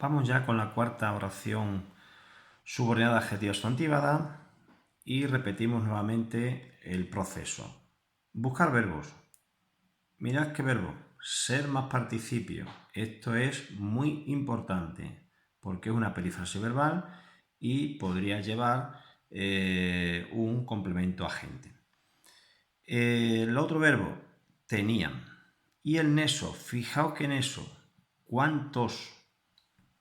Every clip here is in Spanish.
Vamos ya con la cuarta oración subordinada adjetiva sustantivada y repetimos nuevamente el proceso. Buscar verbos. Mirad qué verbo. Ser más participio. Esto es muy importante porque es una perífrasis verbal y podría llevar un complemento agente. El otro verbo, tenían. Y el neso, fijaos que neso, ¿cuántos?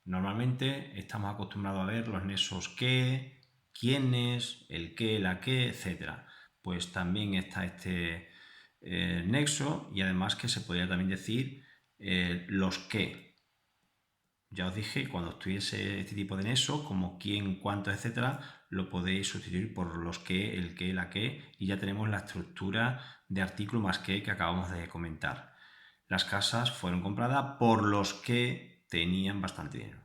Normalmente estamos acostumbrados a ver los nexos qué, quiénes, el qué, la qué, etc. Pues también está este nexo y además que se podría también decir los qué. Ya os dije, cuando estuviese este tipo de nexo, como quién, cuánto, etc., lo podéis sustituir por los qué, el qué, la qué, y ya tenemos la estructura de artículo más que acabamos de comentar. Las casas fueron compradas por los que tenían bastante dinero.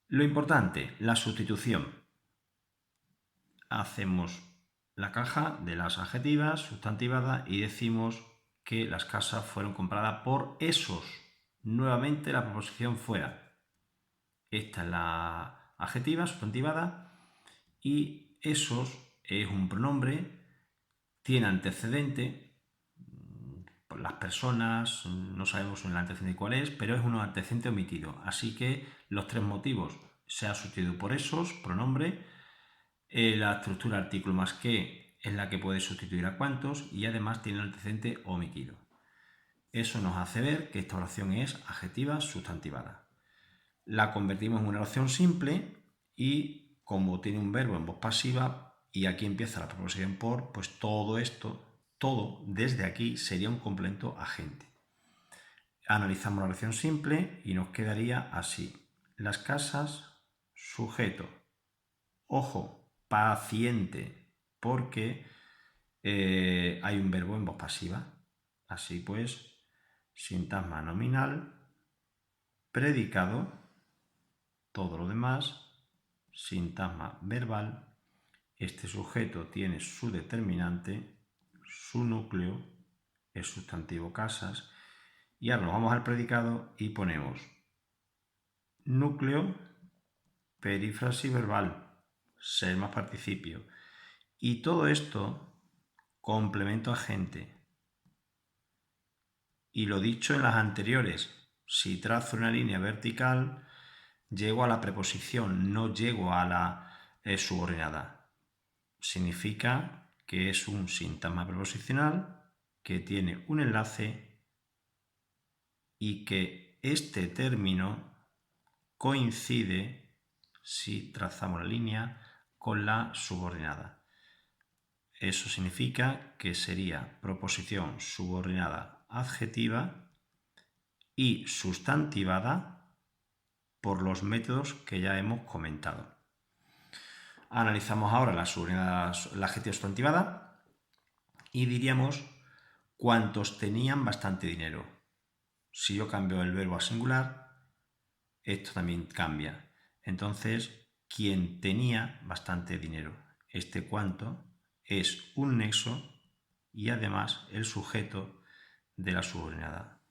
Lo importante, la sustitución. Hacemos la caja de las adjetivas sustantivadas y decimos que las casas fueron compradas por esos. Nuevamente la proposición fuera. Esta es la adjetiva sustantivada y esos es un pronombre, tiene antecedente. Las personas, no sabemos el antecedente cuál es, pero es un antecedente omitido. Así que los tres motivos se ha sustituido por esos, pronombre, la estructura artículo más que es la que puede sustituir a cuántos y además tiene el antecedente omitido. Eso nos hace ver que esta oración es adjetiva sustantivada. La convertimos en una oración simple y como tiene un verbo en voz pasiva y aquí empieza la preposición por, pues todo esto, todo desde aquí sería un complemento agente. Analizamos la oración simple y nos quedaría así. Las casas, sujeto. Ojo, paciente, porque hay un verbo en voz pasiva. Así pues, sintagma nominal, predicado, todo lo demás, sintagma verbal. Este sujeto tiene su determinante, su núcleo, es sustantivo casas. Y ahora nos vamos al predicado y ponemos núcleo, perífrasis verbal, ser más participio. Y todo esto, complemento agente. Y lo dicho en las anteriores, si trazo una línea vertical, llego a la preposición, no llego a la subordinada. Significa que es un sintagma preposicional que tiene un enlace y que este término coincide, si trazamos la línea, con la subordinada. Eso significa que sería proposición subordinada adjetiva y sustantivada por los métodos que ya hemos comentado. Analizamos ahora la adjetiva sustantivada y diríamos cuántos tenían bastante dinero. Si yo cambio el verbo a singular, esto también cambia. Entonces, quien tenía bastante dinero. Este cuánto es un nexo y además el sujeto de la subordinada.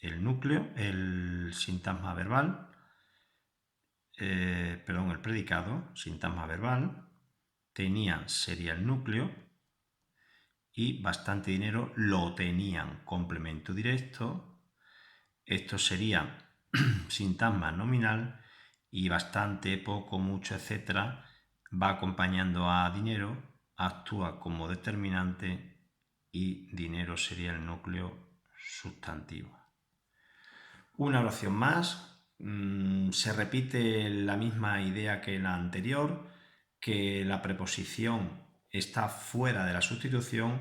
El núcleo, el sintagma verbal, el predicado, sintagma verbal, tenían sería el núcleo y bastante dinero lo tenían, complemento directo. Esto sería sintagma nominal y bastante, poco, mucho, etcétera, va acompañando a dinero, actúa como determinante y dinero sería el núcleo sustantivo. Una oración más. Se repite la misma idea que la anterior, que la preposición está fuera de la sustitución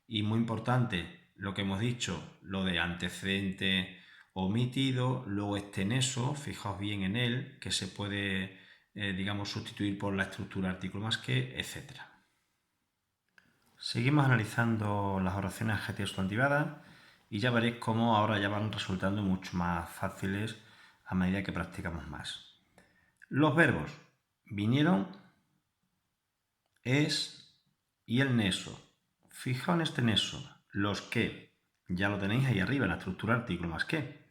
y muy importante lo que hemos dicho, lo de antecedente omitido, luego este neso, fijaos bien en él, que se puede, sustituir por la estructura artículo más que, etc. Seguimos analizando las oraciones adjetivas sustantivadas y ya veréis cómo ahora ya van resultando mucho más fáciles a medida que practicamos más. Los verbos vinieron, es y el neso. Fijaos en este neso, los que, ya lo tenéis ahí arriba en la estructura artículo más que.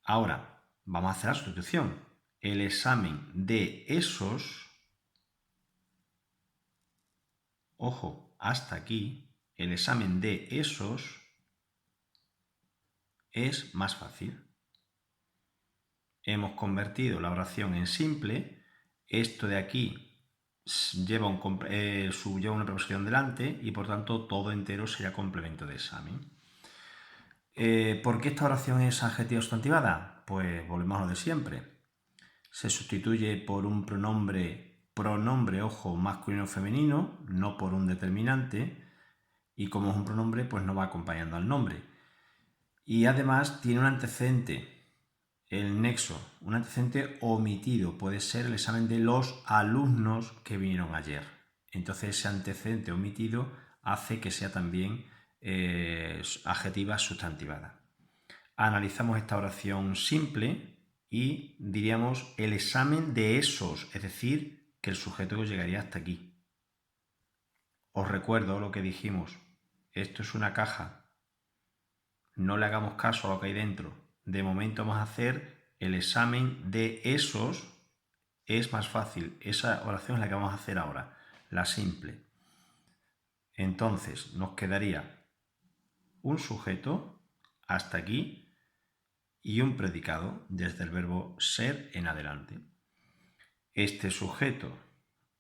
Ahora, Vamos a hacer la sustitución. El examen de esos, ojo, hasta aquí, el examen de esos es más fácil. Hemos convertido la oración en simple. Esto de aquí lleva una preposición delante y por tanto todo entero sería complemento de examen. ¿Por qué esta oración es adjetiva sustantivada? Pues volvemos a lo de siempre. Se sustituye por un pronombre, ojo, masculino o femenino, no por un determinante, y como es un pronombre, pues no va acompañando al nombre. Y además tiene un antecedente, el nexo, un antecedente omitido, puede ser el examen de los alumnos que vinieron ayer. Entonces ese antecedente omitido hace que sea también adjetiva sustantivada. Analizamos esta oración simple y diríamos el examen de esos, es decir, que el sujeto llegaría hasta aquí. Os recuerdo lo que dijimos, esto es una caja, no le hagamos caso a lo que hay dentro. De momento vamos a hacer el examen de esos, es más fácil, esa oración es la que vamos a hacer ahora, la simple. Entonces nos quedaría un sujeto hasta aquí y un predicado desde el verbo ser en adelante. Este sujeto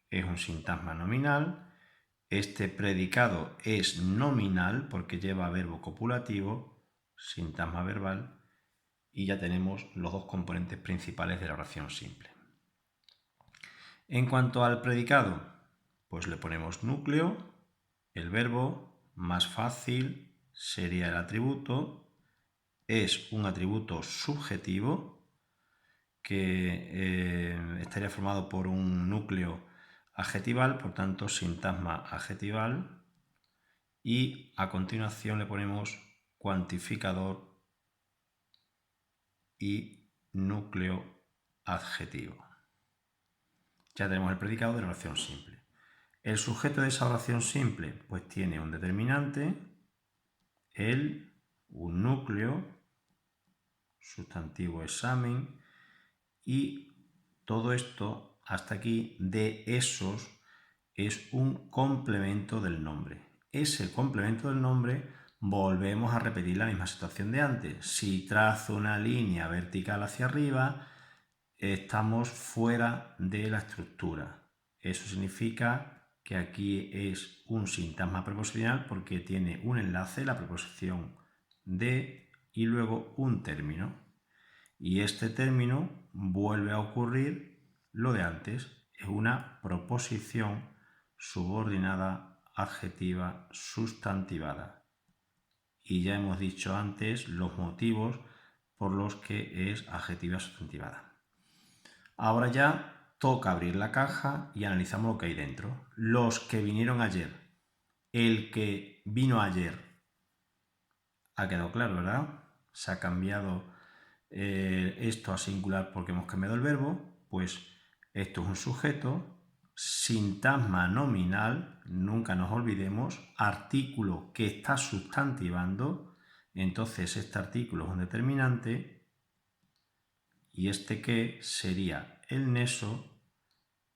es un sintagma nominal, este predicado es nominal porque lleva verbo copulativo, sintagma verbal, y ya tenemos los dos componentes principales de la oración simple. En cuanto al predicado, pues le ponemos núcleo, el verbo, más fácil sería el atributo, es un atributo subjetivo que estaría formado por un núcleo adjetival, por tanto sintagma adjetival, y a continuación le ponemos cuantificador y núcleo adjetivo. Ya tenemos el predicado de la oración simple. El sujeto de esa oración simple pues tiene un determinante, el, un núcleo, sustantivo examen, y todo esto hasta aquí de esos es un complemento del nombre. Ese complemento del nombre volvemos a repetir la misma situación de antes. Si trazo una línea vertical hacia arriba, estamos fuera de la estructura. Eso significa que aquí es un sintagma preposicional porque tiene un enlace, la preposición de, y luego un término. Y este término vuelve a ocurrir lo de antes, es una proposición subordinada adjetiva sustantivada. Y ya hemos dicho antes los motivos por los que es adjetiva sustantivada. Ahora ya toca abrir la caja y analizamos lo que hay dentro. Los que vinieron ayer. El que vino ayer. Ha quedado claro, ¿verdad? Se ha cambiado esto a singular porque hemos cambiado el verbo. Pues esto es un sujeto. Sintagma nominal, nunca nos olvidemos. Artículo que está sustantivando. Entonces este artículo es un determinante. Y este que sería el nexo,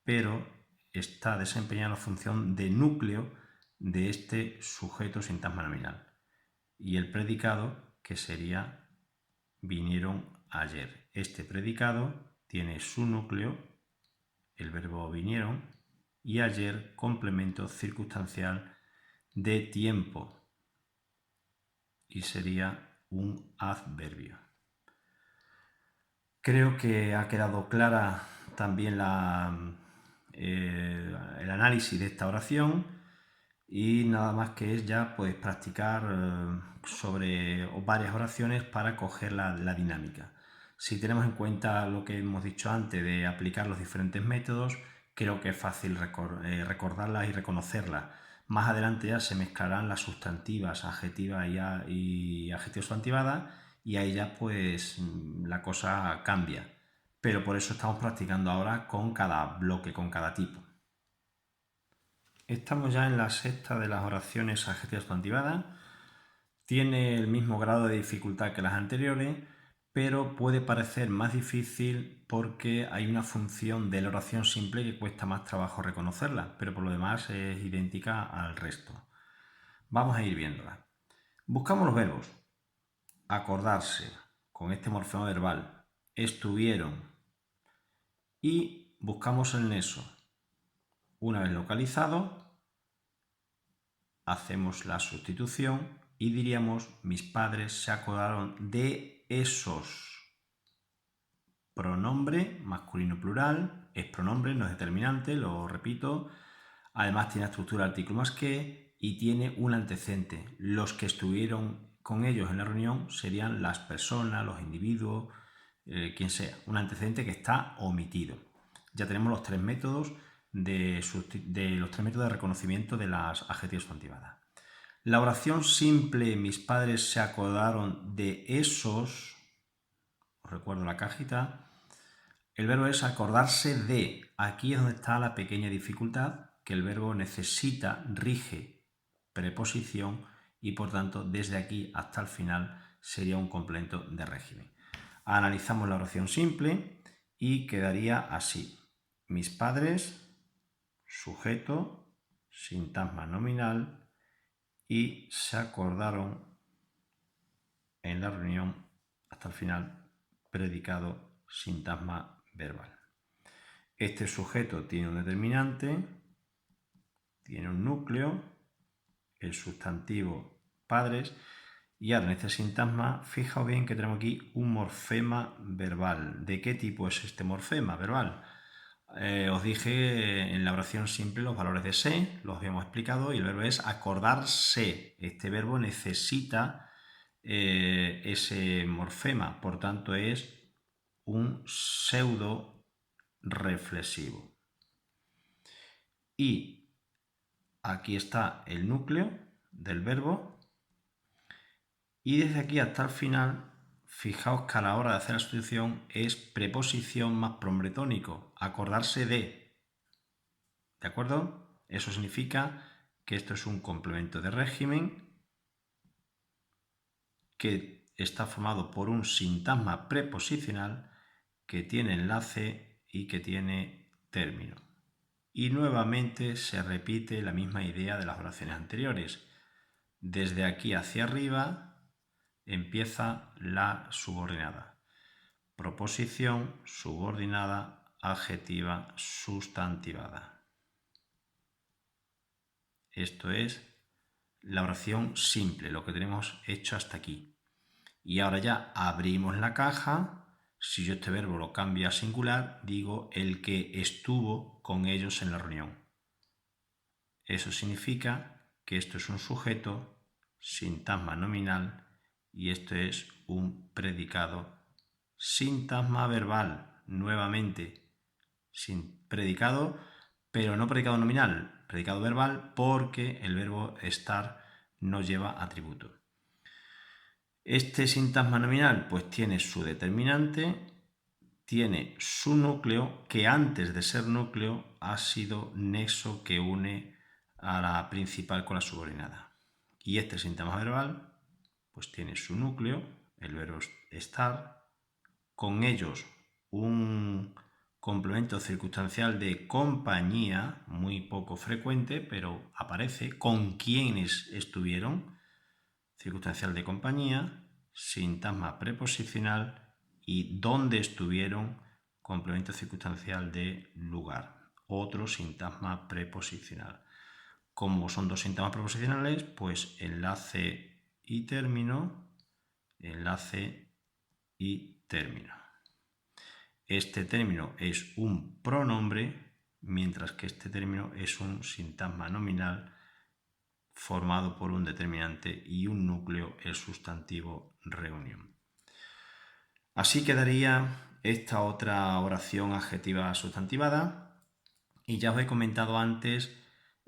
pero está desempeñando la función de núcleo de este sujeto sintagma nominal. Y el predicado, que sería vinieron ayer. Este predicado tiene su núcleo, el verbo vinieron, y ayer complemento circunstancial de tiempo. Y sería un adverbio. Creo que ha quedado clara también el análisis de esta oración y nada más que es ya pues practicar sobre varias oraciones para coger la dinámica. Si tenemos en cuenta lo que hemos dicho antes de aplicar los diferentes métodos, creo que es fácil recordarlas y reconocerlas. Más adelante ya se mezclarán las sustantivas, adjetivas y adjetivos sustantivadas y ahí ya pues la cosa cambia. Pero por eso estamos practicando ahora con cada bloque, con cada tipo. Estamos ya en la sexta de las oraciones adjetivas sustantivadas. Tiene el mismo grado de dificultad que las anteriores, pero puede parecer más difícil porque hay una función de la oración simple que cuesta más trabajo reconocerla, pero por lo demás es idéntica al resto. Vamos a ir viéndola. Buscamos los verbos. Acordarse, con este morfema verbal, estuvieron, y buscamos el nexo. Una vez localizado, hacemos la sustitución y diríamos: mis padres se acordaron de esos. Pronombre masculino plural, es pronombre, no es determinante, lo repito. Además tiene estructura artículo más que y tiene un antecedente. Los que estuvieron con ellos en la reunión serían las personas, los individuos, quien sea. Un antecedente que está omitido. Ya tenemos los tres métodos de reconocimiento de las adjetivos sustantivadas. La oración simple: mis padres se acordaron de esos. Os recuerdo la cajita. El verbo es acordarse de. Aquí es donde está la pequeña dificultad, que el verbo necesita, rige preposición y por tanto desde aquí hasta el final sería un complemento de régimen. Analizamos la oración simple y quedaría así: mis padres, sujeto, sintagma nominal, y se acordaron en la reunión hasta el final, predicado, sintagma verbal. Este sujeto tiene un determinante, tiene un núcleo, el sustantivo padres, y ahora en este sintagma, fijaos bien que tenemos aquí un morfema verbal. ¿De qué tipo es este morfema verbal? Os dije en la oración simple los valores de se, los habíamos explicado, y el verbo es acordarse. Este verbo necesita ese morfema, por tanto es un pseudo reflexivo. Y aquí está el núcleo del verbo, y desde aquí hasta el final, fijaos que a la hora de hacer la sustitución es preposición más pronombre tónico, acordarse de. ¿De acuerdo? Eso significa que esto es un complemento de régimen que está formado por un sintagma preposicional que tiene enlace y que tiene término. Y nuevamente se repite la misma idea de las oraciones anteriores. Desde aquí hacia arriba empieza la subordinada. Proposición, subordinada, adjetiva, sustantivada. Esto es la oración simple, lo que tenemos hecho hasta aquí. Y ahora ya abrimos la caja. Si yo este verbo lo cambio a singular, digo el que estuvo con ellos en la reunión. Eso significa que esto es un sujeto, sintagma nominal, y esto es un predicado, sintagma verbal, nuevamente, sin predicado, pero no predicado nominal, predicado verbal, porque el verbo estar no lleva atributo. Este sintagma nominal pues tiene su determinante, tiene su núcleo, que antes de ser núcleo ha sido nexo que une a la principal con la subordinada. Y este sintagma verbal pues tiene su núcleo, el verbo estar, con ellos un complemento circunstancial de compañía, muy poco frecuente, pero aparece, con quienes estuvieron, circunstancial de compañía, sintagma preposicional, y dónde estuvieron, complemento circunstancial de lugar, otro sintagma preposicional. Como son dos sintagmas preposicionales, pues enlace y término, enlace y término. Este término es un pronombre, mientras que este término es un sintagma nominal formado por un determinante y un núcleo, el sustantivo reunión. Así quedaría esta otra oración adjetiva sustantivada, y ya os he comentado antes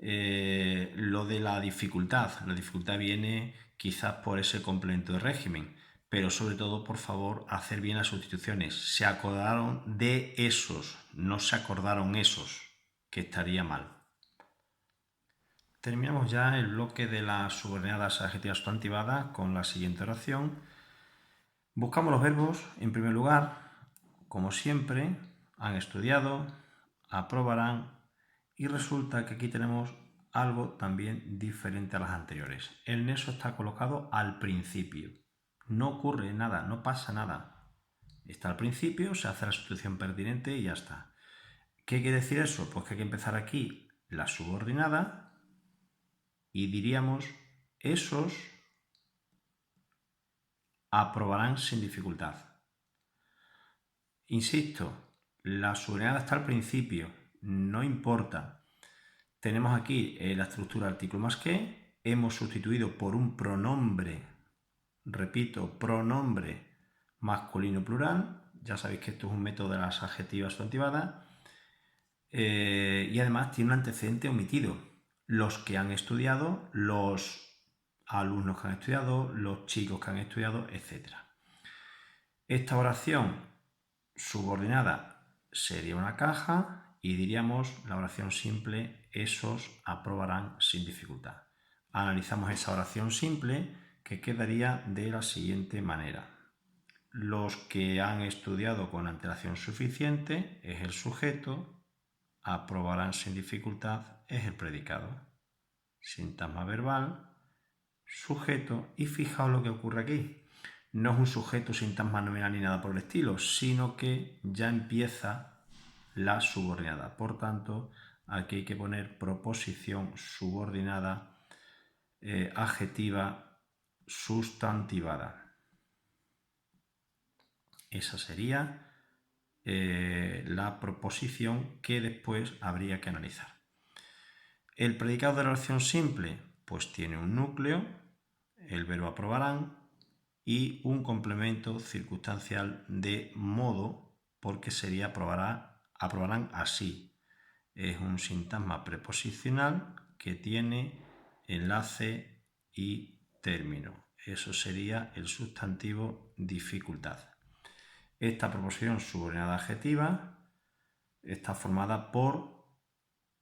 lo de la dificultad. La dificultad viene quizás por ese complemento de régimen, pero sobre todo, por favor, hacer bien las sustituciones. Se acordaron de esos, no se acordaron esos, que estaría mal. Terminamos ya el bloque de las subordinadas adjetivas sustantivadas con la siguiente oración. Buscamos los verbos, en primer lugar, como siempre, han estudiado, aprobarán, y resulta que aquí tenemos algo también diferente a las anteriores. El nexo está colocado al principio. No ocurre nada, no pasa nada. Está al principio, se hace la sustitución pertinente y ya está. ¿Qué quiere decir eso? Pues que hay que empezar aquí la subordinada y diríamos esos aprobarán sin dificultad. Insisto, la subordinada está al principio, no importa. Tenemos aquí la estructura artículo más que, hemos sustituido por un pronombre, repito, pronombre masculino plural. Ya sabéis que esto es un método de las adjetivas sustantivadas. Y además tiene un antecedente omitido. Los que han estudiado, los alumnos que han estudiado, los chicos que han estudiado, etc. Esta oración subordinada sería una caja y diríamos la oración simple, esos aprobarán sin dificultad. Analizamos esa oración simple que quedaría de la siguiente manera. Los que han estudiado con antelación suficiente es el sujeto, aprobarán sin dificultad es el predicado. Sintagma verbal, sujeto, y fijaos lo que ocurre aquí. No es un sujeto sintagma nominal ni nada por el estilo, sino que ya empieza la subordinada. Por tanto, aquí hay que poner proposición subordinada adjetiva sustantivada. Esa sería la proposición que después habría que analizar. El predicado de la oración simple, pues tiene un núcleo, el verbo aprobarán, y un complemento circunstancial de modo, porque sería aprobarán así. Es un sintagma preposicional que tiene enlace y término. Eso sería el sustantivo dificultad. Esta proposición subordinada adjetiva está formada por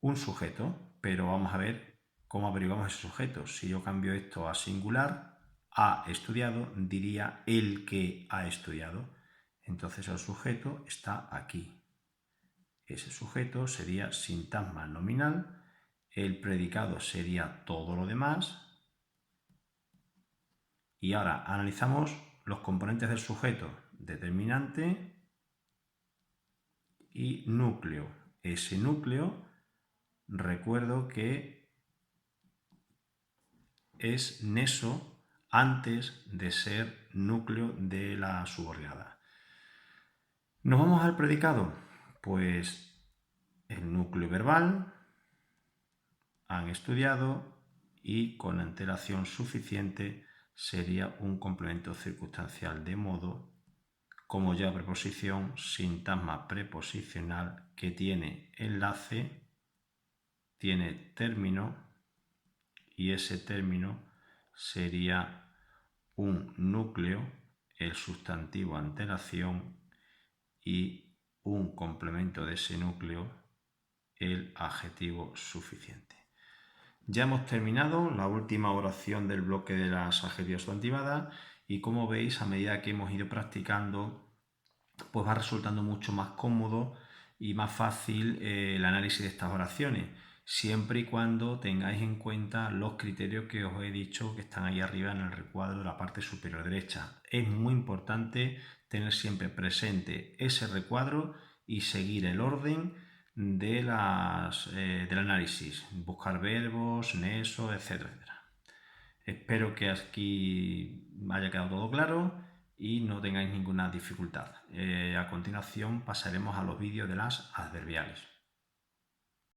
un sujeto, pero vamos a ver cómo averiguamos ese sujeto. Si yo cambio esto a singular, ha estudiado, diría el que ha estudiado. Entonces el sujeto está aquí. Ese sujeto sería sintagma nominal, el predicado sería todo lo demás. Y ahora analizamos los componentes del sujeto, determinante y núcleo. Ese núcleo, recuerdo que es nexo antes de ser núcleo de la subordinada. ¿Nos vamos al predicado? Pues el núcleo verbal, han estudiado, y con antelación suficiente sería un complemento circunstancial de modo, como ya preposición, sintagma preposicional que tiene enlace, tiene término, y ese término sería un núcleo, el sustantivo antelación, y un complemento de ese núcleo, el adjetivo suficiente. Ya hemos terminado la última oración del bloque de las adjetivas sustantivadas y como veis, a medida que hemos ido practicando, pues va resultando mucho más cómodo y más fácil el análisis de estas oraciones, siempre y cuando tengáis en cuenta los criterios que os he dicho que están ahí arriba en el recuadro de la parte superior derecha. Es muy importante tener siempre presente ese recuadro y seguir el orden del análisis, buscar verbos, nexos, etcétera, etcétera. Espero que aquí haya quedado todo claro y no tengáis ninguna dificultad. A continuación pasaremos a los vídeos de las adverbiales.